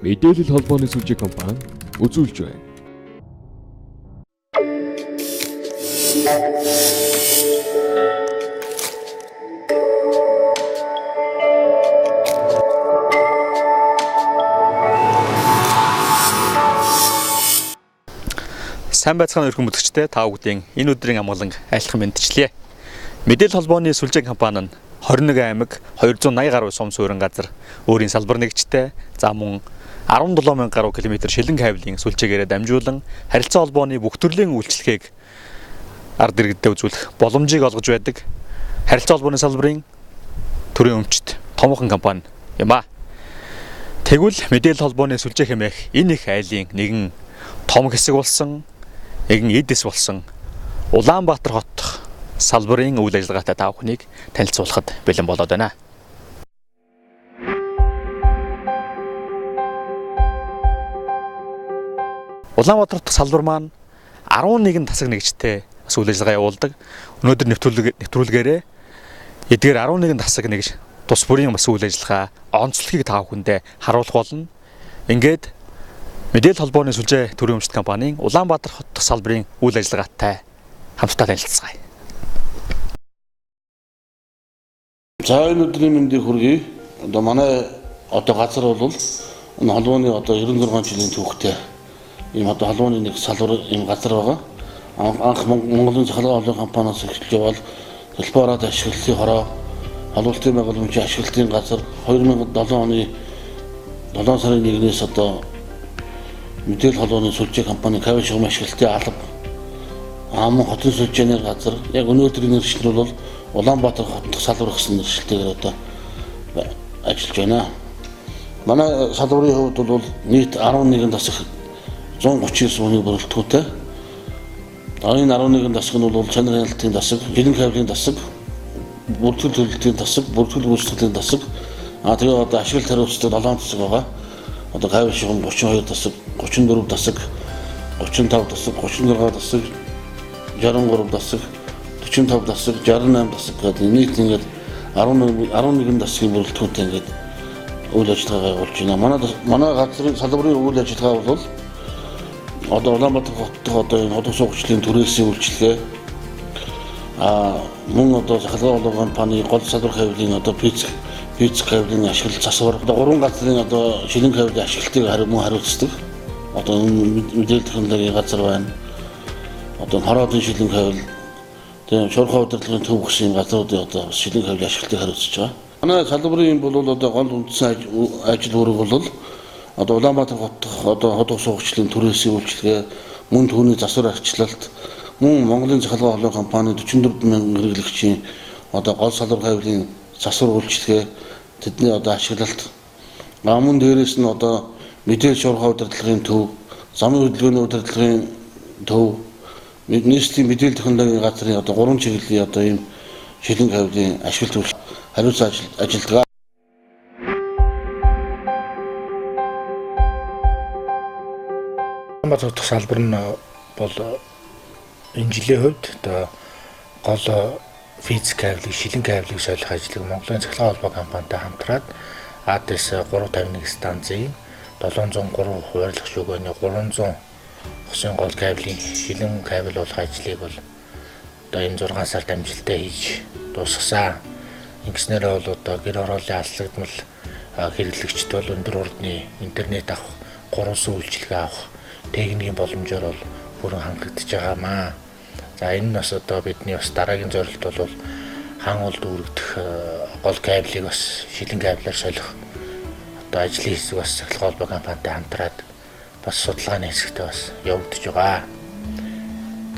Мэдээлэл холбооны сүлжээ компани үзүүлж байна. Сайн байцгаана өргөн бүлэгчтэй та бүдгийн энэ өдрийн амгалан айлтхан мэдчлээ. Мэдээлэл холбооны сүлжээ компани нь 21 аймаг 280 гаруй сум суурин газар өөрийн салбар нэгжтэй за мөн 17,000 гаруй километр шилэн кабелийн сүлжээгээрээ дамжуулан харилцаа холбооны бүх төрлийн үйлчлэгийг ард иргэдэд үзүүлэх боломжийг олгож байдаг харилцаа холбооны салбарын төрийн өмчт томоохон компани юм а. Тэгвэл мэдээлэл холбооны сүлжээ хэмээх энэ их айлын нэгэн том хэсэг болсон нэгэн эдэс болсон Улаанбаатар хот салбарын үйл ажиллагаатай та бүхнийг танилцуулахад бэлэн болоод байна. Улаанбаатар хот салбар маань 11 тасаг нэгжтэй үйл ажиллагаа явуулдаг. Өнөөдөр нэвтрүүлгээрээ эдгээр 11 тасаг нэгж тус бүрийн бас үйл ажиллагаа онцлогийг та бүхэндээ харуулах болно. Ингээд Мэдээлэл холбооны сүлжээ төрийн өмчт компанийн Улаанбаатар хот салбарын үйл ажиллагаатай хамтдаа танилцгаая. За энэ өдрийн мэндийг хүргэе. Одоо манай газар бол энэ холбооны 96 жилийн түүхтэй ийм холбооны нэг салбар ийм газар байгаа. Анх Монголын захиргааны олон компаниас эхэлж явал хэлбэраад ашиглалтын хороо холбооны байгууламжийн ашиглалтын газар 2007 оны 7 сарын 1-ээс Мэдээлэл холбооны сүлжээ компани кабель шугам ашиглалтын алба хотын сүлжээний газар яг өнөөдрийн нэршил бол Улаанбаатар хотын салбар гэсэн нэршилтэйгээр ажиллаж байна. Манай салбарын хувьд бол нийт 11 тасаг 139 хүний бүрэлдэхүүнтэй. Энэ 11 тасаг нь бол чанарын хяналтын тасаг, жилийн кабелийн тасаг, бүртгэл төлөлтийн тасаг, бүртгэл гүйцэтгэлийн тасаг, тэгээ ашиглалт хариуцлагын 7 тасаг байгаа. Кабель шугам 32 тасаг, 34 тасаг, 35 тасаг, 36 тасаг, 63 тасаг, 45 тасаг, 68 тасаг гэдэг нийт ингээд 11 тасгийн бүрэлдэхүүнтэй ингээд үйл ажиллагаа явуулж байна. Манай газрын салбарын үйл ажиллагаа бол Улаанбаатар хотод энэ хотын суугчдын түрээсийн үйлчлэгээ мөн захиргааны олон компани гол салбар кабелийн физик кабелийн ашиглалт засвар 3 газрын шилэн кабелийн ашиглалтыг хариуцдаг. Мэдээлэл технологийн газар байна. Хороодын шилэн кабель, шуурхай удирдлагын төв гэсэн газруудын шилэн кабелийн ашиглалтыг хариуцж байгаа. Манай салбарын бол гол үндсэн ажил үүрэг бол Улаанбаатар хотын суугчдын түрээсийн үйлчлэгээ, мөн түүний засвар арчлалт, мөн Монголын захиргааны олон компани 44,000 хэрэглэгчийн гол салбар кабелийн засвар үйлчлэгээ, тэдний ашиглалт, мөн дээрээс нь мэдээлэл шуурхай удирдлагын төв, замын хөдөлгөөний удирдлагын төв, нийслэлийн мэдээлэл технологийн газрын 3 чиглэлийн ийм шилэн кабелийн ашиглалт хариуцсан ажилтгаа. Улаанбаатар хот салбар нь бол энэ жилийн хувьд гол физик кабелийг, шилэн кабелийг солих ажлыг Монголын захиргааны холбоо компанитай хамтраад АДС 351 станцын 703 хуваарлах шүгөөний 300 хосын гол кабелийн шилэн кабель болох ажлыг бол энэ 6 сард амжилттай хийж дуусгасан. Ингэснээр бол гэр хорооллын алслагдмал хэрэглэгчд бол өндөр урдны интернет авах, гурван үйлчилгээ авах техникийн боломжоор бол бүрэн хангагдж байгаамаа. За энэ нь бас бидний бас дараагийн зорилт бол хан улд үүрэгдэх гол кабелийг бас шилэн кабелээр солих ажлын хэсэг бас захиргааны холбоо компанитай хамтраад бас судалгааны хэсэгтээ бас явагдаж байгаа.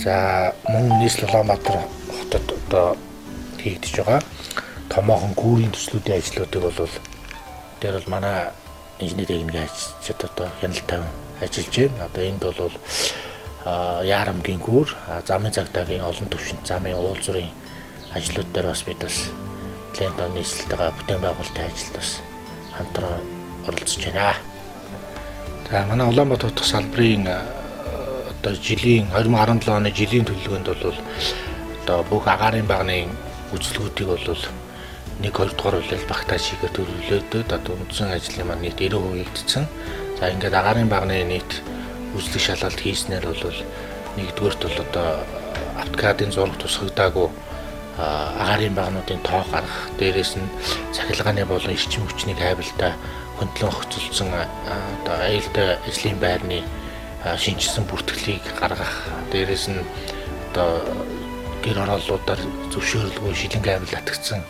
За мөн нийслэл Улаанбаатар хотод хийгдэж байгаа томоохон гүүрийн төслүүдийн ажлуудыг бол дээр бол манай инженери техникийн ажилчид хяналт тавин ажиллаж байна. Энд бол Яарамгийн гүүр, замын цагдаагийн олон түвшинт замын уулзрын ажлууд дээр бас бид бас клиент нийслэлтэйгээ бүтээн байгуулалтын ажилд бас хамтран оролцож байна. За манай Улаанбаатар хот салбарын жилийн 2017 оны жилийн төлөвлөгөөнд бол бүх агаарын багны үйлчлэгүүдийг бол 1-2 дугаар үйлэл багтааж хийгээ төлөвлөдөд үндсэн ажлын маань нийт 90% хийгдсэн. За ингээд агаарын багны нийт үзлэг шалгалт хийснээр бол нэгдүгээрт бол одоо автокадын зураг тусгагдаагүй агаарын багнуудын тоо гаргах, дээрээс нь цахилгааны болон эрчим хүчний кабелтай хөндлөн хөцөлсөн одоо аюултай ажлын байрны шинжилсэн бүртгэлийг гаргах, дээрээс нь одоо гэр ороллуудаар зөвшөөрлгүй шилэн кабель атгсан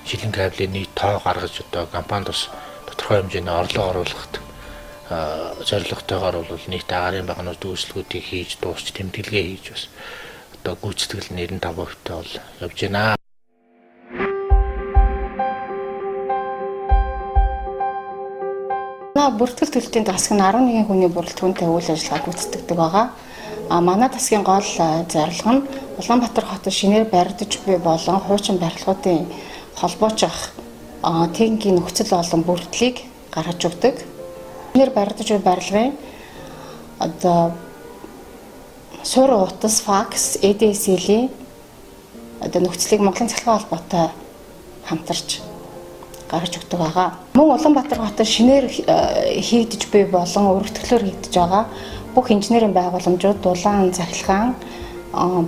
шилэн кабелийн нийт тоо гаргаж одоо компанид бас тодорхой хэмжээний орлого оруулахад зорилготойгоор бол нийт агаарын багнууд үйлчлэгүүдийг хийж дуусч тэмдэглэгээ хийж бас одоо гүйцэтгэл 95% таа бол явж байна. Бүртгэл төлөлтийн тасаг нь 11 хүний бүрэлдэхүүнтэй үйл ажиллагаа гүйцэтгэдэг байгаа. Манай тасгийн гол зорилго нь Улаанбаатар хотод шинээр баригдаж буй болон хуучин барилгуудын холбоочих техникийн нөхцөл болон бүрдлийг гаргаж өгдөг. Шинээр баригдаж буй барилгын одоо суурь утас, факс, EDSL-ийн одоо нөхцөлийг Монголын цахилгаан холбоотой хамтарч гаргаж өгдөг байгаа. Мөн Улаанбаатар хотод шинээр хийгдэж буй болон өргөтгөлөөр хийгдэж байгаа бүх инженерийн байгууламжууд дулаан, цахилгаан,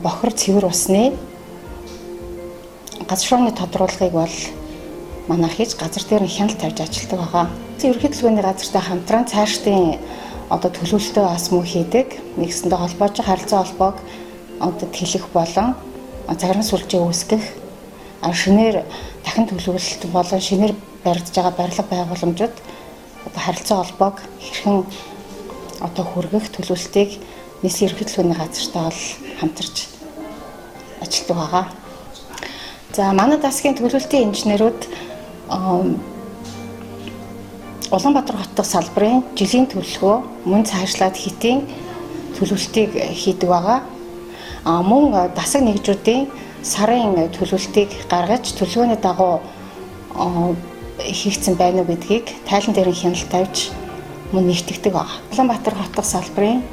бохир, цэвэр усны газрын тодруулгыг бол манайх хийж газар дээр нь хяналт тавьж ажилладаг байгаа. Ерөнхийлөгчийн газартай хамтран цаашдын одоо төлөвлөлтөө бас мөн хийдэг. Нэгсэндээ холбооч харилцаа холбоог одоо тэлэх болон цагаан сүлжээ үүсгэх, шинээр дахин төлөвлөлт болон шинээр баригдаж байгаа барилга байгууламжууд одоо харилцаа холбоог хэрхэн одоо хүргэх төлөвлөлтийг нийслэлийн ерөнхийлөгчийн газартай бол хамтарч ажилладаг байгаа. За манай тасгийн төлөвлөлтийн инженерүүд Улаанбаатар хотын салбарын жилийн төлөвлөгөө мөн цаашлаад хэтийн төлөвлөлтийг хийдэг байгаа. Мөн дасаг нэгжүүдийн сарын төлөвлөлтийг гаргаж төлөвлөгөөний дагуу хийгдсэн байна уу гэдгийг тайлан дээр нь хяналт тавьж мөн нэгтгэдэг байна. Улаанбаатар хотын салбарын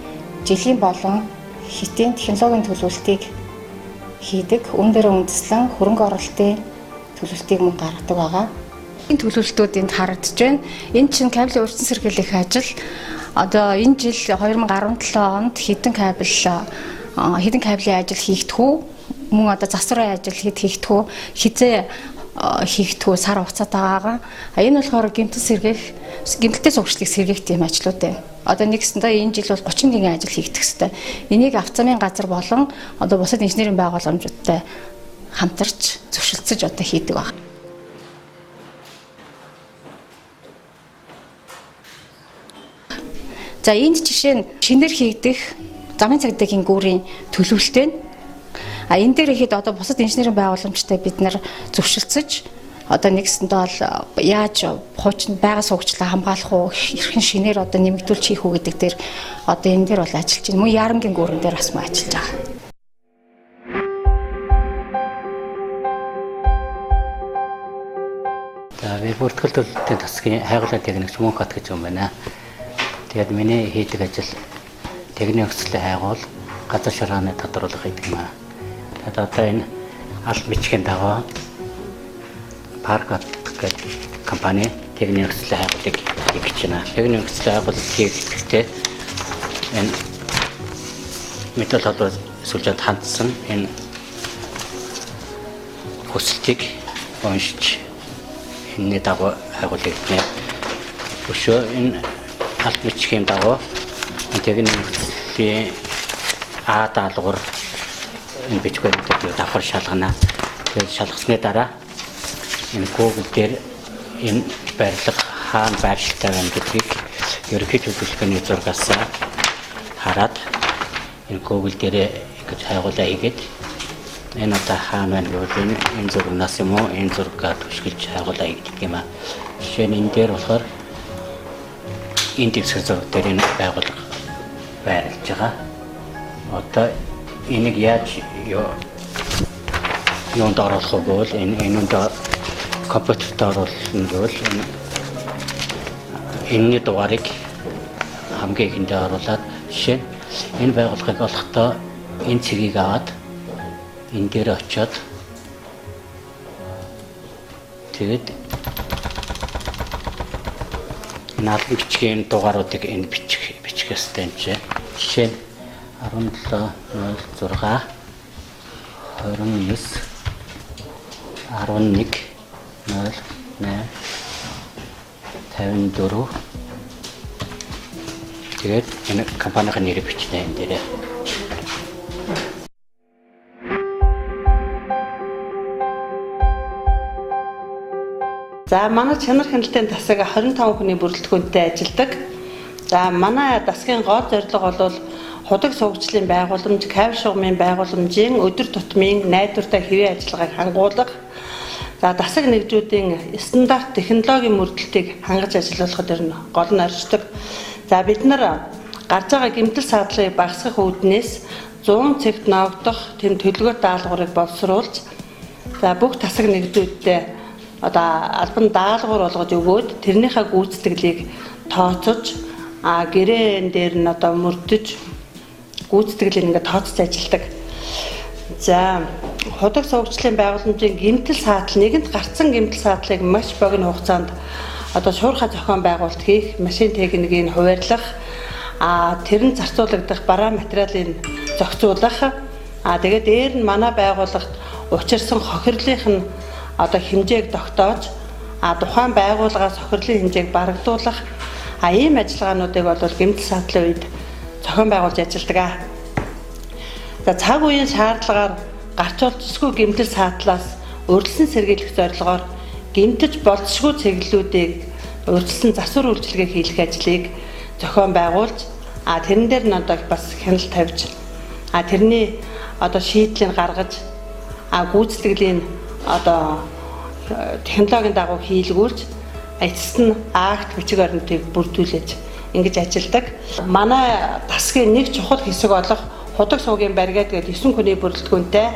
жилийн болон хэтийн технологийн төлөвлөлтийг хийдэг. Үүн дээр үндэслэн хөрөнгө оруулалтын төлөвлөлтийг мөн гаргадаг байгаа. Энэ төлөвлөлтүүд энд харагдаж байна. Энэ чинь кабелийн урьдчилан сэргийлэх ажил одоо энэ жил 2017 онд хэдэн кабелийн ажил хийгдэх үү? Мөн одоо засварын ажил хийгдэх үү? Хизээ хийгдэх үү? Сар хугацаатай байгаа. Энэ болохоор гэмтэлтэй сургалтыг сэргээх тийм ажлууд байна. Одоо нэгсэндээ энэ жил бол 30 нэгэн ажил хийгдэх ёстой. Энийг авто замын газар болон одоо бусад инженерийн байгууламжуудтай хамтарч зөвшөлтсөж одоо хийдэг байна. За энд жишээ нь шинээр хийгдэх замын цагдаагийн гүүрийн төлөвлөлттэй. Энэ дээр ихэд одоо бусад инженерийн байгууламжтай бид нар зөвшөлтсөж одоо нэгсэндээ бол яаж хуучин байгаль суугчлаа хамгаалах уу, хэрхэн шинээр одоо нэмэгдүүлж хийх үү гэдэг дээр одоо энэ дээр бол ажиллаж байна. Мөн яарамгийн гүүрэн дээр бас мөн ажиллаж байгаа. За би бүртгэл төлөлтийн тасгийн хайгуулын техникч мөн хот гэж юм байна. Тэгээд миний хийдэг ажил техникийн нөхцөлийг хайгуул, газар шаргааны тодруулах гэдэг юм аа. Тэгээд одоо энэ аль бичгийн дагуу парк гэдэг компани техникийн нөхцөлийг хайгуулыг хийж байна. Техникийн нөхцөлийг хайгуул хийхдээ энэ мэдээлэл холбоо сүлжээнд хандсан энэ хүсэлтийг уншиж энэ дагуу хайгуулыг нэ өшөө энэ алт бичгийн дагуу техникийн А даалгавар энэ бичгүүдэд давхар шалгана. Тэгээд шалгасны дараа энэ Google дээр энэ барилга хаана байршилтай байна гэдгийг ерөнхий төлөвлөгөөний зургаас хараад энэ Google дээр ингэж хайгуулаа хийгээд энэ одоо хаана байна гэвэл энэ зургаас юм уу энэ зургаа түшгэлж хайгуулаа хийдэг юм аа. Жишээ нь энэ дээр болохоор энэ дэвсгэр зураг дээр энэ байгуулга байрлаж байгаа. Одоо энийг яаж юунд оруулах вэ гэвэл энэнд компьютерт оруулна гэвэл энэний дугаарыг хамгийн ихэндээ оруулаад жишээ энэ байгууллагыг олохдоо энэ цэгийг аваад энэ дээр очиод тэгээд наалан бичгийн дугааруудыг энэ бичих ёстой юм чинь. Жишээ нь 17 06 29 11 08 54 тэгээд энэ компанийн нэрийг бичнэ энэ дээрээ. За манай чанар хяналтын тасаг 25 хүний бүрэлдэхүүнтэй ажилладаг. За манай тасгийн гол зорилго бол худаг сургуулийн байгууламж, кавь шугамын байгууламжийн өдөр тутмын найдвартай хэвийн ажиллагааг хангуулах. За тасаг нэгжүүдийн стандарт технологийн мөрдлөлтийг хангаж ажиллуулахад ер нь гол нь оршдог. За бид нар гарч байгаа гэмтэл саадлыг багасгах үүднээс 100 цагт ногдох тэм төлөвлөгөө даалгаврыг боловсруулж за бүх тасаг нэгжүүдтэй албан даалгавар болгож өгөөд тэрнийхээ гүйцэтгэлийг тооцож гэрээн дээр нь мөрдөж гүйцэтгэлийг ингээд тооцож ажилладаг. За худаг сургуулийн байгууламжийн гэмтэл саатал нэгэнд гарцсан гэмтэл саатлыг маш богино хугацаанд шуурхай зохион байгуулалт хийх, машин техникийг хуваарлах, тэр нь зарцуулагдах бараа материалыг зохицуулах. Тэгээд дээр нь манай байгууллагт учирсан хохирлынх нь хэмжээг тогтоож тухайн байгууллагаас хохирлын хэмжээг барагдуулах ийм ажиллагаануудыг бол гэмтэл саатлын үед зохион байгуулж ажилладаг. За цаг үеийн шаардлагаар гарч олдсгүй гэмтэл саатлаас урьдчилан сэргийлэх зорилгоор гэмтэж болцсгүй цэглэлүүдийг урьдчилан засвар үйлчилгээ хийх ажлыг зохион байгуулж тэрэн дээр нь бас хяналт тавьж тэрний шийдлийг гаргаж гүйцэтгэлийн технологийн дагуу хийлгүүлж эцэст нь акт бичиг баримтыг бүрдүүлж ингэж ажилладаг. Манай тасгийн нэг чухал хэсэг болох худаг сувгийн баригад гэдэг 9 хүний бүрэлдэхүүнтэй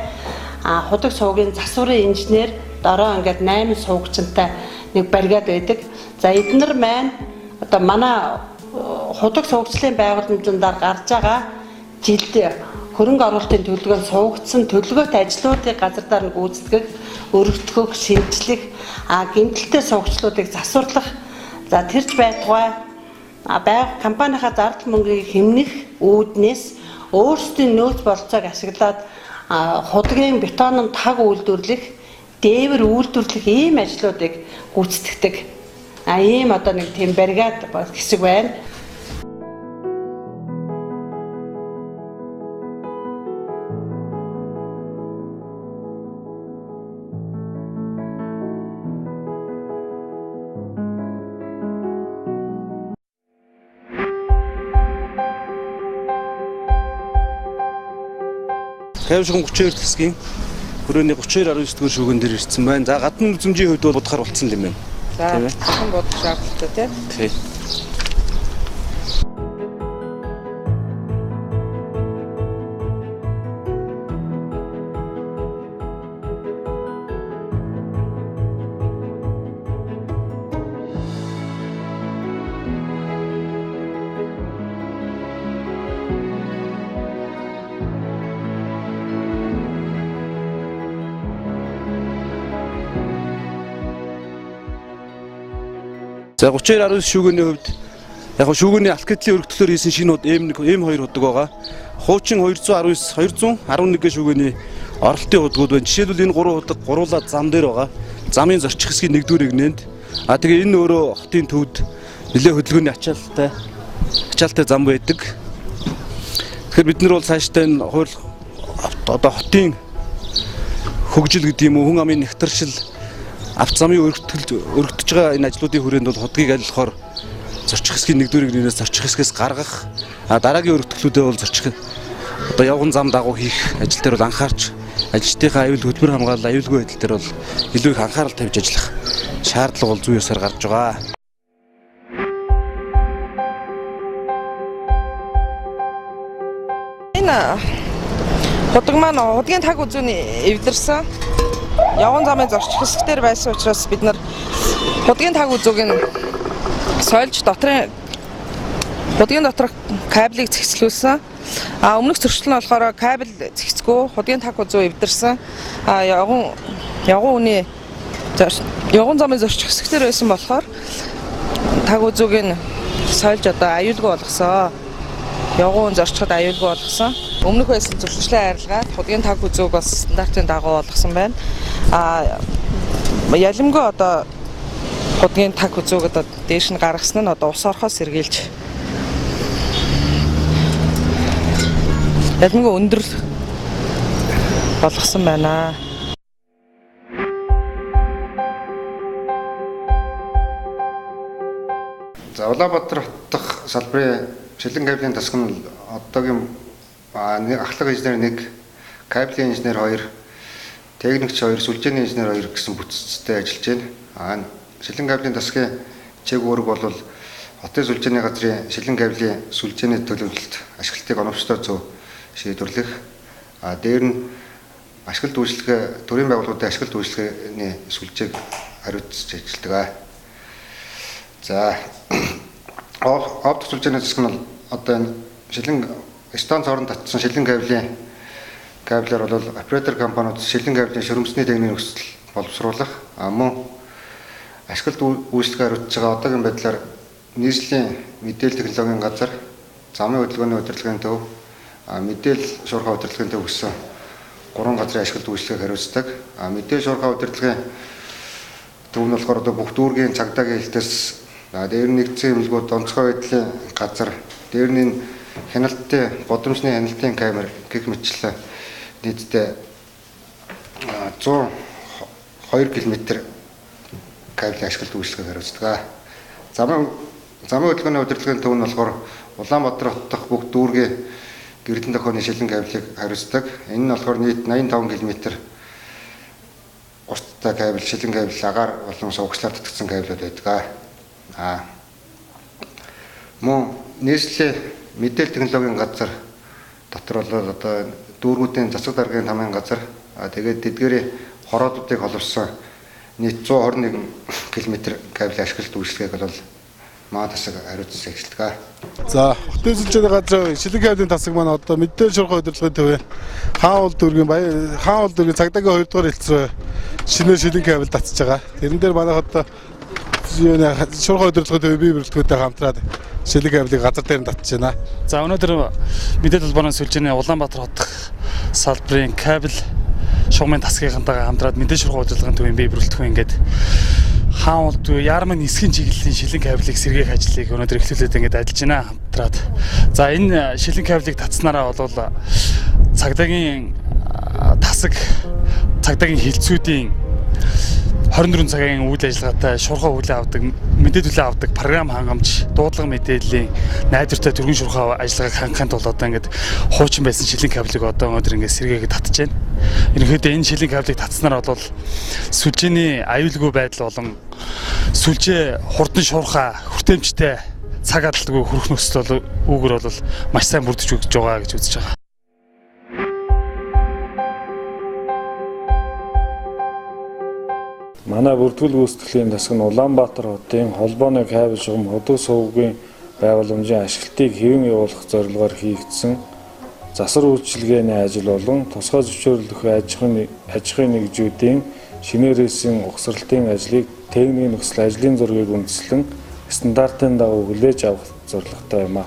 худаг сувгийн засварын инженер дороо ингээд 8 сувгчтай нэг баригад байдаг. За эдгээр маань манай худаг сувгчлын байгууламжиндаар гарч байгаа жилд хөрөнгө оруулалтын төлөвлөгөөнд суугдсан төлөвлөгөөт ажлуудыг газардаар нь гүйцэтгэх, өргөдгөх, шинжлэх, гэмтэлтэй суугчлуудыг засварлах. За тэрч байтугай компанийнхаа зардал мөнгийг хэмнэх үүднээс өөрсдийн нөөц болцоог ашиглаад худгийн бетонын таг үйлдвэрлэх, дээвэр үйлдвэрлэх ийм ажлуудыг гүйцэтгэдэг. Ийм нэг тийм баригад хэсэг байна. Кавь шугам 32 тасгийн хүрээний 32.19 дугаар шүүгэн дээр ирсэн байна. За гадны үзмжийн хувьд бол бодохоор болцсон юм байна. За хэн бодох шаардлагатай тий. За 32.19 шүүгээний хувьд шүүгээний алт гэдлийн өргөдлөөр хийсэн шинэ M2 худаг байгаа. Хуучин 211 шүүгээний оролтын худгууд байна. Жишээлбэл энэ 3 худаг гуруулаад зам дээр байгаа. Замын зорчих хэсгийн нэгдүгээр эгнээнд. Тэгээ энэ өөрөө хотын төвд нэлээд хөдөлгөөний ачаалтай зам байдаг. Тэгэхээр бид нар бол цаашдаа энэ хууль хотын хөгжил гэдэг юм уу, хүн амын нэгтэршил авто замын өргөдөж байгаа энэ ажлуудын хүрээнд бол худгийг аль болохоор зорчих хэсгийн нэгдүгээр эгнээс зорчих хэсгээс гаргах, дараагийн өргөдөлтүүдэд бол зорчих явган зам дагуу хийх ажил дээр бол анхаарч ажилчдынхаа аюул хөдөлмөр хамгаалал аюулгүй байдал дээр бол илүү их анхаарал тавьж ажиллах шаардлага бол зүй ёсоор гарч байгаа. Энэ худаг маань худгийн таг үзүүний эвдэрсэн явган замын зорчих хэсгээр байсан учраас бид нар худгийн таг үзүүг нь сойлж худгийн доторх кабелийг цэгцлүүлсэн. Өмнөх зөрчил нь болохоор кабель цэгцгүй худгийн таг үзүү эвдэрсэн. Явган замын зорчих хэсгээр байсан болохоор таг үзүүг нь сольж одоо аюулгүй болгосон. Явгуун зорчход аюулгүй болгосон. Өмнөх байсан зөвшөөрлөө арилгаад худгийн таг үзүүг бас стандартын дагуу болгосон байна. Ялимгүй одоо худгийн таг үзүүг одоо дээш нь гаргасан нь одоо ус орохоос сэргийлж ялимгүй өндөр болгосон байна. За Улаанбаатар хотдох салбарын шилэн кабелийн тасаг нь одоогийн ахлах инженер 1, кабелийн инженер 2, техникч 2, сүлжээний инженер 2 гэсэн бүтцтэй ажиллаж байна. Шилэн кабелийн тасгийн чиг үүрэг бол хотын сүлжээний газрын шилэн кабелийн сүлжээний төлөвлөлт ашиглалтыг оновчтой зөв шийдвэрлэх. Дээр нь ашиглалт үйлчлэгээ төрийн байгууллагуудын ашиглалт үйлчлэгээний сүлжээг хариуцж ажилладаг. За опт сүлжээний засаг нь одоо энэ шилэн станц орон татсан шилэн кабелээр бол оператор компаниуд шилэн кабелийн шөрөмсний техникийн нөхцөл боловсруулах мөн ашиглалт үйлчлэгээ хариуцж байгаа одоогийн байдлаар нийслэлийн мэдээлэл технологийн газар, замын хөдөлгөөний удирдлагын төв, мэдээлэл шуурхай удирдлагын төв гэсэн 3 газрын ашиглалт үйлчлэгийг хариуцдаг. Мэдээлэл шуурхай удирдлагын төв нь болохоор одоо бүх дүүргийн цагдаагийн хэлтээс дээр нэгдсэн эмнэлгүүд онцгой байдлын газар, дээр нь хяналтын бодомжны хяналтын камер гэх мэтлэн нийтдээ 102 км кабелийн ашиглалт үйлчлэгийг хариуцдаг. Замын хөдөлгөөний удирдлагын төв нь болохоор Улаанбаатар хот дахь бүх дүүргийн гэрэлтэн дохионы шилэн кабелийг хариуцдаг. Энэ нь болохоор нийт 85 км урттай кабель, шилэн кабель, агаар болон сувагчлаар татгдсан кабелүүд байдаг. Мөн нийслэлийн мэдээлэл технологийн газар дотор бол одоо дүүргүүдийн засаг даргын тамгын газар, тэгээд тэдгээрийн хороодуудыг холбосон нийт 121 км кабелийн ашиглалт үйлчлэгийг бол маа тасаг хариуцсан ажилладаг. За, хотын сүлжээний газрын шилэн кабелийн тасаг маань одоо мэдээлэл шуурхай удирдлагын төв хаан уул дүүргийн цагдаагийн 2 дугаар хэлц рүү шинэ шилэн кабель татж байгаа. Тэрэн дээр манайх одоо шуурхай удирдлагын төв бие бүрэлдэхүүнтэй хамтраад шилэн кабелийг газар дээр нь татж байна. За өнөөдөр мэдээлэл холбооны сүлжээний Улаанбаатар хотдох салбарын кабель шугамын тасгийнхантайгаа хамтраад мэдээлэл шуурхай удирдлагын төвийн бие бүрэлдэхүүн ингээд хаан улд ярмын нисхийн чиглэлийн шилэн кабелийг сэргээх ажлыг өнөөдөр эхлүүлээд ингээд ажиллаж байна хамтраад. За энэ шилэн кабелийг татснараа бол цагдаагийн тасаг, цагдаагийн хилцүүдийн 24 цагийн үйл ажиллагаатай шуурхай хүлээн авдаг, мэдээлэл авдаг програм хангамж, дуудлага мэдээллийн найдвартай түргэн шуурхай ажиллагааг хангахын тулд одоо ингээд хуучин байсан шилэн кабелийг одоо өнөөдөр ингээд сэргээгээд татж байна. Ерөнхийдөө энэ шилэн кабелийг татснаар бол сүлжээний аюулгүй байдал болон сүлжээ хурдан шуурхай хүртээмжтэй цаг адалтгүй хүрэх нөхцөл үүгээр бол маш сайн бүрдэж өгч байгаа гэж үзэж байгаа. Манай бүртгэл гүйцэтгэлийн тасаг нь Улаанбаатар хотын холбооны кабель шугам хөдөө сувгийн байгууламжийн ашиглалтыг хэвэн явуулах зорилгоор хийгдсэн засвар үйлчилгээний ажил болон тусгай зөвшөөрлөх аж ахуйн нэгжүүдийн шинээрээсийн угсралтын ажлыг техникийн нөхцөл ажлын зургийг үндэслэн стандартын дагуу хүлээж авах зорилготой юм.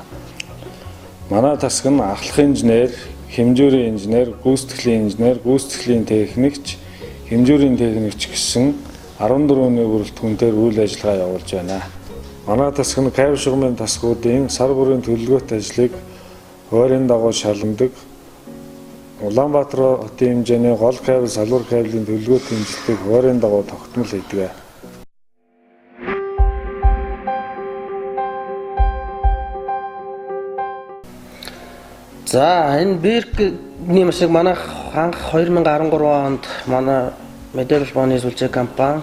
Манай тасаг нь ахлах инженер, хэмжүүрийн инженер, гүйцэтгэлийн инженер, гүйцэтгэлийн техникч, хэмжүүрийн техникч гэсэн 14-ний бүрэлдэхүүнээр үйл ажиллагаа явуулж байна. Манай тасаг нь кабель шугамын тасгуудын сар бүрийн төлөвлөгөөт ажлыг хойрын дагуу шалгадаг. Улаанбаатар хотын хэмжээний гол кабель, салбар кабелийн төлөвлөгөөт хэмжлэлийг хойрын дагуу тогтмол хийдэг. За энэ биркний машиг манай анх 2013 онд манай мэдээлэл холбооны сүлжээ компани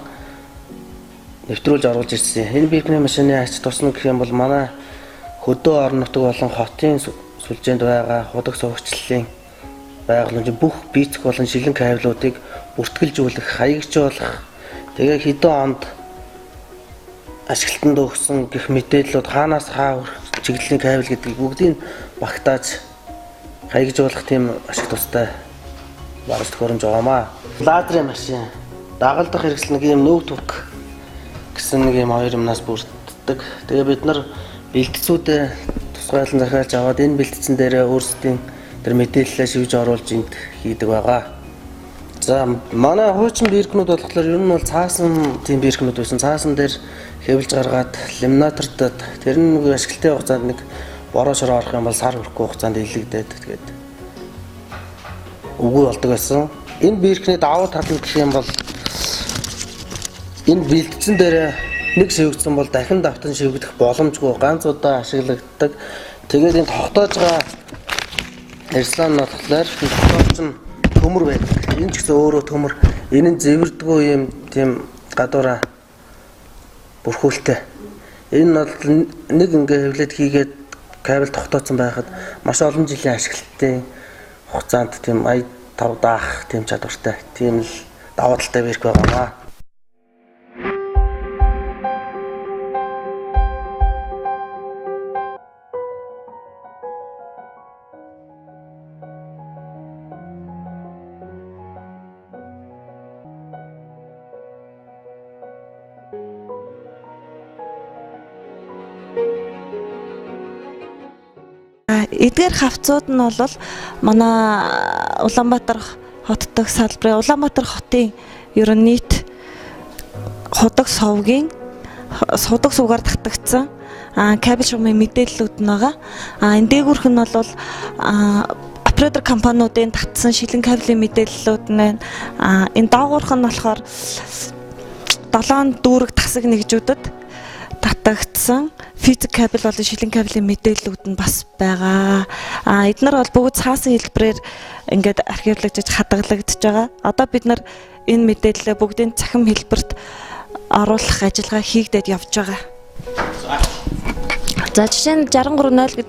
нэвтрүүлж оруулж ирсэн. Энэ биркний машины ач тусна гэх юм бол манай хөдөө орон нутаг болон хотын сүлжээнд байгаа худаг сувагчлалын байгууламжийн бүх бийцэх болон шилэн кабелуудыг бүртгэлжүүлэх, хаягжуулах, тэгээ хэдэн онд ашиглалтанд өгсөн гэх мэдээллүүд хаанаас хаа чиглэлийн кабель гэдгийг бүгдийг багтааж хаягжуулах тийм ашиг тустай багш төхөөрөмж байгаамаа. Лазерын машин, дагалдах хэрэгсэл нэг юм нөв түг гэсэн нэг юм хоёр юмнаас бүрддэг явагддаг. Тэгээ бид нар бэлтцүүдээ тусгайлан захиалж аваад энэ бэлтцэн дээрээ өөрсдийн тэр мэдээлэлээ шивж оруулж энд хийдэг байгаа. За манай хуучин биркнүүд болохоор ер нь бол цаасан тийм биркнүүд байсан. Цаасан дээр хэвлж гаргаад ламинатордод тэр нэг ашиглалтын хугацаанд нэг бороо шороо орох юм бол сар хүрэхгүй хугацаанд илэгдээд тэгээд үгүй болдог байсан. Энэ биркний давуу тал нь гэх юм бол энэ бэлтцэн дээр нэг шивгдсэн бол дахин давтан шивгдэх боломжгүй ганц удаа ашиглагддаг. Тэгээд энэ тогтоож байгаа арслан нь болохоор тогтоож нь төмөр байдаг. Энэ ч гэсэн өөрөө төмөр. Энэ нь зэвэрдгүй юм тийм гадуура бүрхүүлтэй. Энэ нь бол нэг ингээ хэвлээд хийгээд кабель тогтооцсон байхад маш олон жилийн ашиглалтын хугацаанд тийм 5 даах тийм чадвартай. Тийм л давуу талтай бирк байгаа. Эдгээр хавцууд нь бол манай Улаанбаатар хот дэх салбарын Улаанбаатар хотын ер нь нийт худаг сувгийн судаг сувгаар татагдсан кабель шугамын мэдээллүүд нь байгаа. Энэ дээгүүрх нь бол оператор компаниудын татсан шилэн кабелийн мэдээллүүд нь энэ доогуурх нь болохоор 7 дүүрэг тасаг нэгжүүдэд татагдсан физик кабель болон шилэн кабелийн мэдээллүүд нь бас байгаа. Эднэр бол бүгд цаасан хэлбэрээр ингээд архивлагдж хадгалагдж байгаа. Одоо бид нар энэ мэдээлэлээ бүгдийн цахим хэлбэрт оруулах ажиллагаа хийгдээд явж байгаа. За жишээ нь 63.0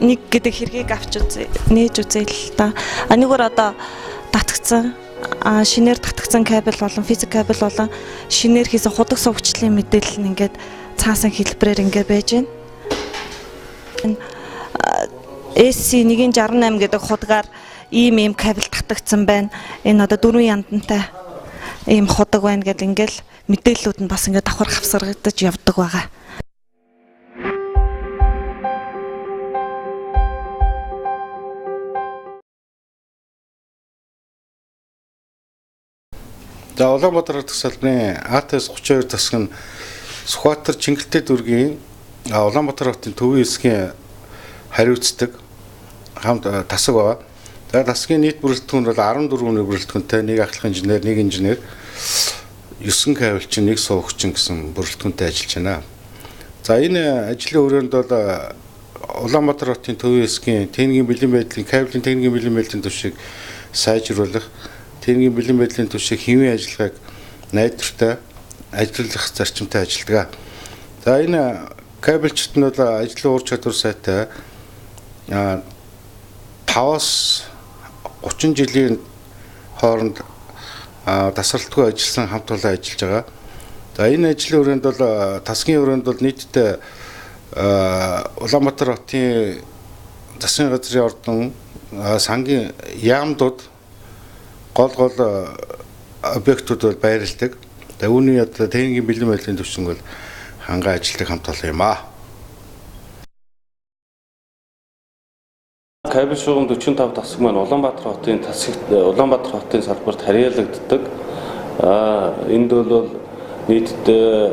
гэдэг хэргийг авч нээж үзье л та. Нэгөр одоо татгцсан шинээр татгцсан кабель болон физик кабель болон шинээр хийсэн худаг сувгчлын мэдээлэл нь ингээд цаасан хэлбэрээр ингээд байж байна. SC168 гэдэг худгаар ийм кабель татагдсан байна. Энэ одоо 4 яндантай ийм худаг байна гэдэг ингээл мэдээллүүд нь бас ингээд давхар хавсаргагдаж явдаг байгаа. За Улаанбаатар дэх салбарын АТС 32 засаг нь Сүхбаатар Чингэлтэй дүүргийн Улаанбаатар хотын төвийн хэсгийн хариуцдаг хамт тасаг байгаа. За тасгийн нийт бүрэлдэхүүн бол 14 хүний бүрэлдэхүүнтэй, нэг ахлах инженер, нэг инженер, 9 кабельчин, нэг сувгчин гэсэн бүрэлдэхүүнтэй ажиллаж байна. За энэ ажлын өрөөнд бол Улаанбаатар хотын төвийн хэсгийн техникийн бэлэн байдлын кабелийн техникийн бэлэн байдлын түвшийг сайжруулах, техникийн бэлэн байдлын түвшийг хэвийн ажиллагааг найдвартай ажиллах зарчимтай ажилладаг. За энэ кабельчт нь бол ажлын ур чадвар сайтай 5-аас 30 жилийн хооронд тасралтгүй ажилласан хамт олон ажиллаж байгаа. За энэ ажлын өрөөнд бол тасгийн өрөөнд бол нийтдээ Улаанбаатар хотын засгийн газрын ордон сангийн яамдууд гол объектууд бол байрладаг. За үүний одоо техникийн бэлэн байдлын төвшин бол хангаа ажилладаг хамт олон юм аа. Кабель шугам 45 тасаг маань Улаанбаатар хотын салбарт харьяалагддаг. Энд бол нийтдээ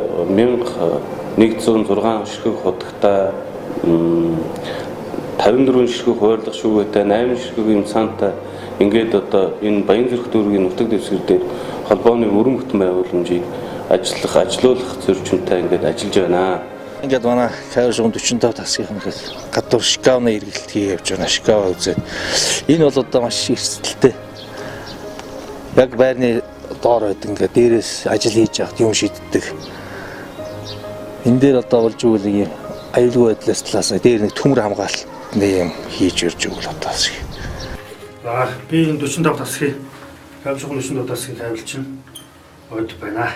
1106 ширхэг худагтай 54 ширхэг хуваарлах шүүгээтэй 8 ширхэг имцаантай ингээд одоо энэ Баян зүрх дүүргийн нутаг дэвсгэр дээр холбооны өрн бүтэн байгууламжийг ажилуулах зөрчинтэй ингээд ажиллаж байна. Ингээд манай кабель шугам 45 тасгийн гадуур шкавны эргэлт хийж явж байна. Шкава үзээд энэ бол одоо маш эрсдэлтэй. Яг байрны доор байд ингээд дээрээс ажил хийж явахд юм шийддэг. Энэ дээр одоо болж өгвөл ийм аюулгүй байдлаас талаас дээр нэг төмөр хамгаалтны юм хийж өрж өгвөл одоо шиг. Би энэ 45 тасгийн кабель шугам 45 тасгийн кабель чинь од байна.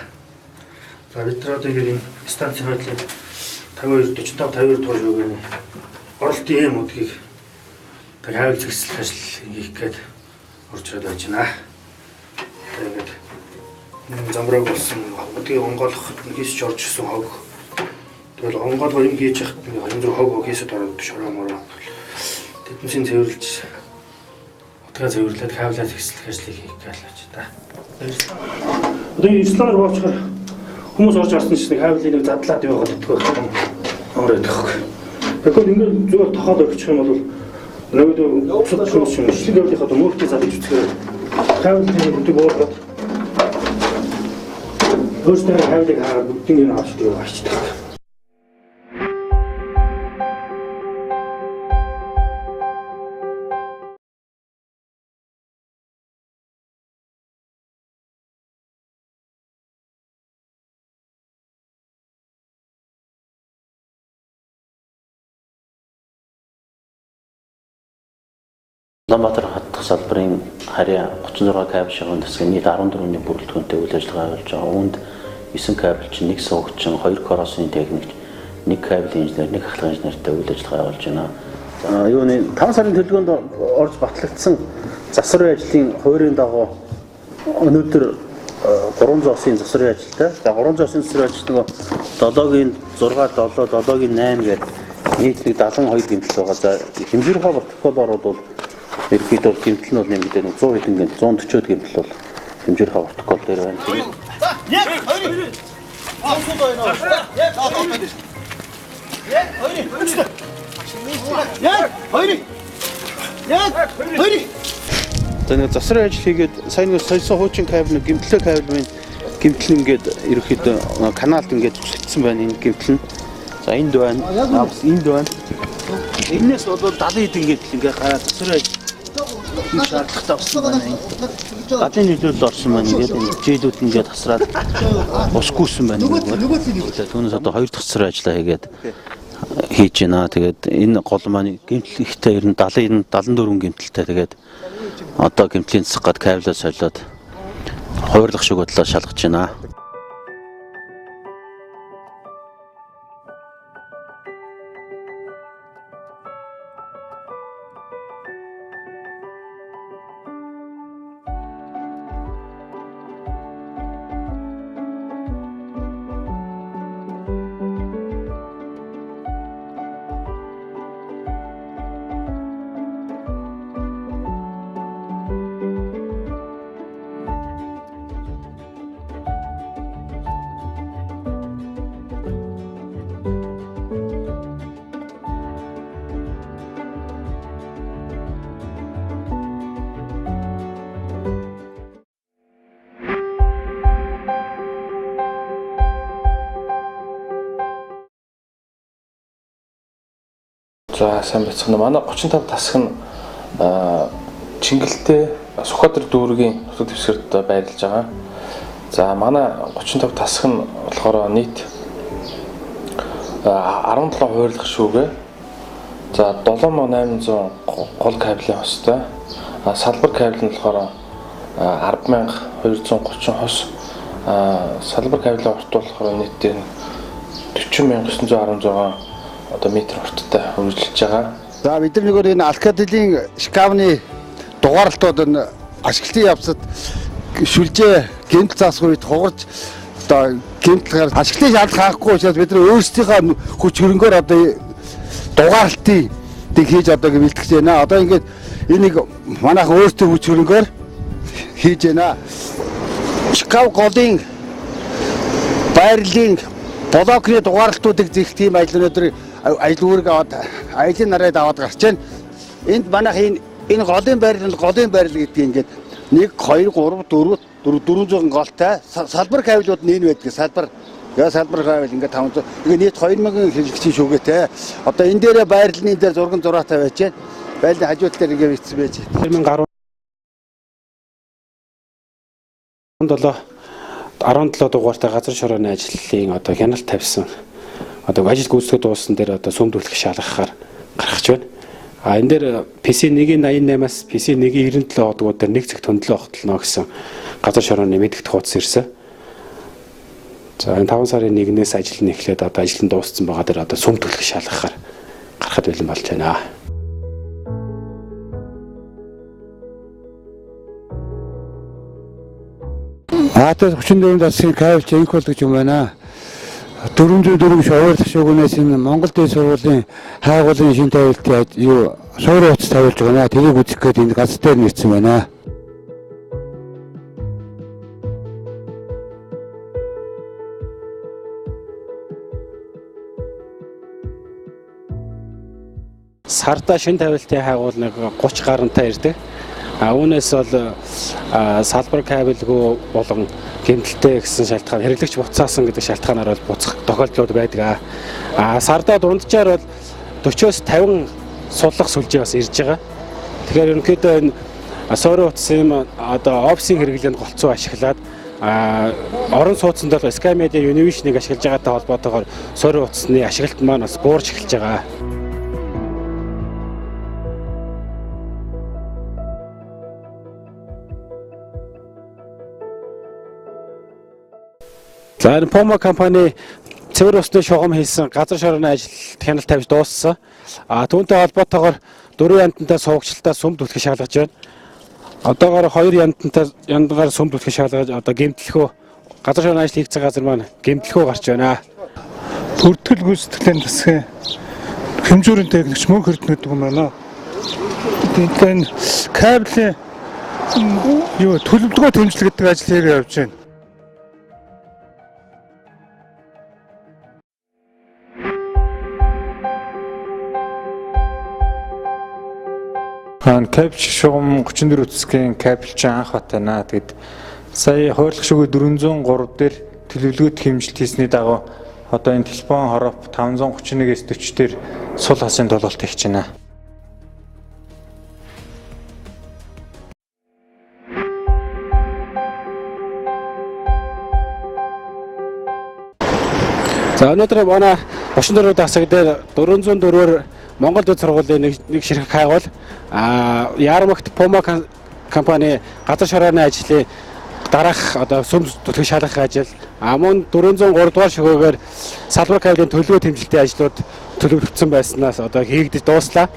За бид нар одоо энэ станц байдлыг 52 дугаар шүүгээний оролтын юм удгийг кабель зэгцлэх ажил хийх гээд орж ирээд байж байна. Тэгээд замбраг болсон удгийг онгойлох хийсч орж ирсэн хог тэгэл онгоолгоо юм хийж яхад нэг 24 хог хийсэд ороод шороо мороо тэднээс цэвэрлж утгаа цэвэрлээд кабель хэсэлэх ажлыг хийх гэж байна та. Одоо энэ слайдер боочхоор хүмүүс орж ирсэн чинь кабелийг задлаад яваад идэх байх. Ороод идэх. Тэгэхээр ингээд зүгээр тохоод өгчих юм бол нөгөө өсөж хүмүүс юм шиг кабелийнхаа мөртөө задаж үзэхээр кабелийг бүгд боороод өөртөө кабелийг хаагаад бүгдийг нь авч дийв ачдаг. Улаанбаатар хатдах салбарын харьяа 36 кабель шахуун тасгийн нийт 14-ний бүрэлдэхүүнтэй үйл ажиллагаа явуулж байгаа. Үүнд 9 кабельчин, 1 суугчин, 2 коросны техникч, 1 кабель инженер, 1 ахлах инженертэй үйл ажиллагаа явуулж байна. Юуны 5 сарын төлөвлөгөөнд орж батлагдсан засварын ажлын хувийн дагуу өнөөдөр 300 осын засварын ажилтай. За 300 осын засварын ажил нөгөө 7-гийн 6, 7, 7-гийн 8 гэдэг нийт 72 гэмтэл байгаа. За хэмжүүрийнхаа протоколоор бол ерөнхийдөө гэмтэл нь бол нэмэгдээд 100 хэдэн гэмтэл 140 гэмтэл бол хэмжүүрийнхаа протокол дээр байна. За нэг засварын ажил хийгээд сайн нэг сольсон хуучин кабель гэмтлээ кабель гэмтэл ингээд ерөнхийдөө каналд ингээд зүсэгдсэн байна энэ гэмтэл нь. За энд байна. Энд байна. Энээс бол 70 хэдэн гэмтэл ингээд гараад засварын ажил хийх шаардлагатай болсон байна. Гадны нөлөөлөл орсон байна. Ингээд жийлүүд ингээд тасраад усгүйсэн байна. Түүнээс одоо 2 дахь засварын ажиллаа хийгээд хийж байна. Тэгээд энэ гол маань гэмтэл ихтэй ер нь 74 гэмтэлтэй. Тэгээд одоо гэмтлийн засаг гад кабель солиод хуурлах шиг бодлоо шалгаж байна. За сайн байцгаана. Манай 35 тасаг нь Чингэлтэй Сүхбаатар дүүргийн нутаг дэвсгэрт байрлаж байгаа. За манай 35 тасаг нь болохоор нийт 17 хуурлах шүүгээ. За 7800 гол кабелийн хостой. Салбар кабель нь болохоор 10230 хос. Салбар кабелийн урт болохоор нийтээр 40916 одоо метр урттай үргэлжилж байгаа. За бид нар нөгөө энэ алкадилийн шкафны дугаарлалтууд нь ашиглалтын явцад сүлжээ гэмтэл заасгүй үед хугарч одоо гэмтэл ашиглалтын шаардлага хаахгүй учраас бид нар өөрсдийнхөө хүч хөрөнгөөр одоо дугаарлалтыг хийж одоо бэлтгэж байна. Одоо ингээд энийг манайхан өөрсдөө хүч хөрөнгөөр хийж байна. Шкаф голын байрлалын блокны дугаарлалтуудыг зэх тийм ажил өнөөдөр ажил үүрэг аваад ажлын нараад аваад гарч байна. Энд манайх энэ голын байрлал гэдэг ингээд 1 2 3 400 голтой салбар кабелууд нь энэ байдаг. Салбар кабель ингээд 500 ингээд нийт 2000 хэрэглэгчийн шүүгээтэй. Одоо энэ дээрээ байрлалын дээр зурган зураатай байж байна. Байрлалын хажууд дээр ингээд бичсэн байж. 17 дугаартай газар шорооны ажлын одоо хяналт тавьсан. Одоо ажил гүйцэтгэх дууссан дээр одоо сүмдүүлэх шалгахаар гаргаж байна. Энэ дээр PC 188-аас PC 197 одгууд дээр нэг цаг төндлөө огтлно гэсэн газар шорооны мэдгдэх хуудас ирсэн. За энэ 5 сарын 1-ээс ажил нь эхлээд одоо ажил нь дууссан байгаа дээр одоо сүмдүүлэх шалгахаар гарахад бэлэн болж байна. Хатад 34 засгийн кабель инх болгож юм байна. 404 шуурлагч шүүгнээс энэ Монгол Дэд сургуулийн хайгуулын шин тавилтын юу суур утас тавилж байна. Тэрийг үзэх гээд энэ гац дээр нэрсэн байна. Сарда шин тавилтын хайгуул нэг 30 гарантай ирдэг. Үүнээс бол салбар кабелгүй болон гэмтэлтэй гэсэн шалтгаан хэрэглэгч буцаасан гэдэг шалтгаанаар бол буцах тохиолдлууд байдаг. Сарда дунджаар бол 40-оос 50 суллах сүлжээ бас ирж байгаа. Тэгэхээр ерөнхийдөө энэ суур утсын одоо офисын хэрэглээнд голцоо ашиглаад орон сууцнд бол Sky Media Univision-ыг ашиглаж байгаатай холбоотойгоор суур утасны ашиглалт маань бас буурч эхэлж байгаа. За энэ Помо компани цэвэр усны шугам хийсэн газар шорооны ажилд хяналт тавьж дууссан. Түүнтэй холбоотойгоор 4 янтантай суугчлалтаа сүмд үлгэх шалгаж байна. Одоогоор 2 янгаар сүмд үлгэх шалгаж одоо гэмтлэхөө газар шорооны ажил хийгдсэн газар маань гэмтлэхөө гарч байна. Бүртгэл гүйцэтгэлийн засгийн хэмжүүрийн техникч мөн хөрдөн гэдэг юм байна. Тэгээд энэ кабелийн юу төлөвлөгөө тэмцэл гэдэг ажил хийгээ явж байна. Кабель шугам 34 утасгийн кабель чинь анх батана. Тэгэд сая хойрлох шүгэ 403 дээр төлөвлөгөөт хэмжилт хийсний дагуу одоо энэ телефон хорооп 531-ээс 40 дээр сул хасын толголт хийж байна. За өнөөдөр манай 34 дасаг дээр 404-оор Монгол Дэд сургуулийн нэг ширхэг хайгуул Яармагт Помо компани газар шорооны ажлын дараах одоо сүм түлхэх шалгах ажил мөн 403 дугаар шөгөөгөр салбар кабелийн төлөвлөгөө тэмцэлтийн ажлууд төлөвлөгдсөн байснаас одоо хийгдэж дууслаа.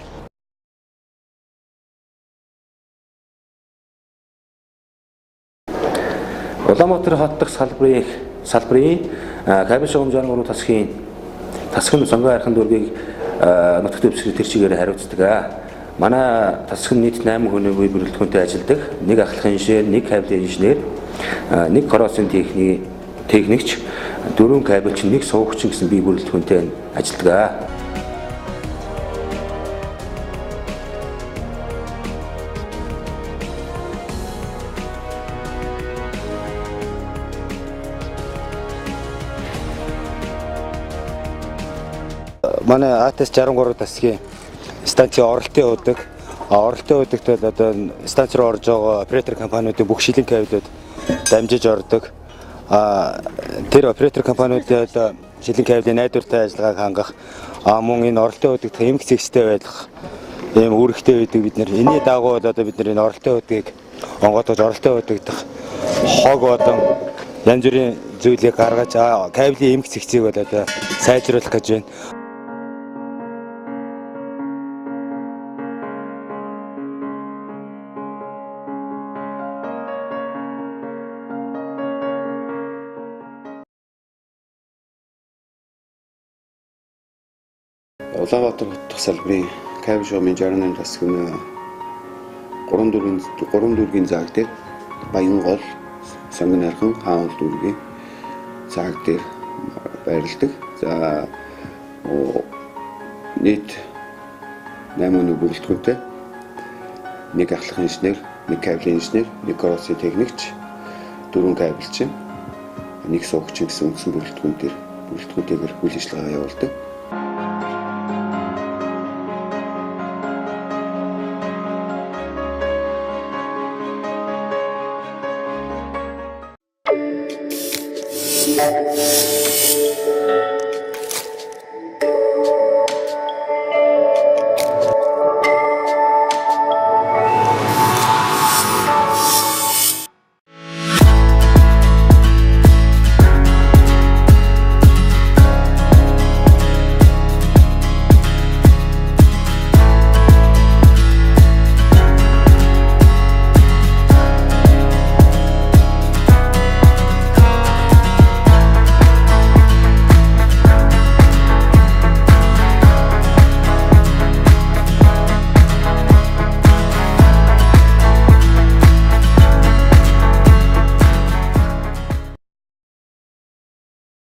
Улаанбаатар хот дахь салбарын кабель шугам 63 тасгийн сонгоо архан дүүргийг нутагт өвсгөр тэр чигээр хариуцдаг. Манай тасгийн нийт 8 хүний бүрэлдэхүүнтэй ажилладаг. Нэг ахлах инженер, нэг кабелийн инженер, нэг корросын техникч, 4 кабельч, нэг суугч гэсэн бие бүрэлдэхүүнтэй ажилладаг. Манай АТС 63 тасгийн станцын оролтын удагт бол одоо станц руу орж байгаа оператор компаниудын бүх шилэн кабелүүд дамжиж ордог. Тэр оператор компаниудын одоо шилэн кабелийн найдвартай ажиллагааг хангах мөн энэ оролтын удагт эмх зэгцтэй байх ийм үүрэгтэй байдаг бид нар. Энийний дагуу одоо бид нар энэ оролтын удгийг онгоодож оролтын удагдах хог болон янз бүрийн зүйлийг гаргаж кабелийн эмх зэгцийг бол одоо сайжруулах гэж байна. Улаанбаатар хот дахь салбарын кабель шугамын 68 тасгийн 3 дүүргийн зааг дээр Баян гол сонгон архан хаан дүүргийн зааг дээр байрладаг. За нийт 8 хүний бүрэлдэхүүнтэй нэг ахлах инженер, нэг кабелийн инженер, нэг корросын техникч, 4 кабельчин, нэг суугч гэсэн үндсэн бүрэлдэхүүнтэйгээр үйл ажиллагаа явуулдаг.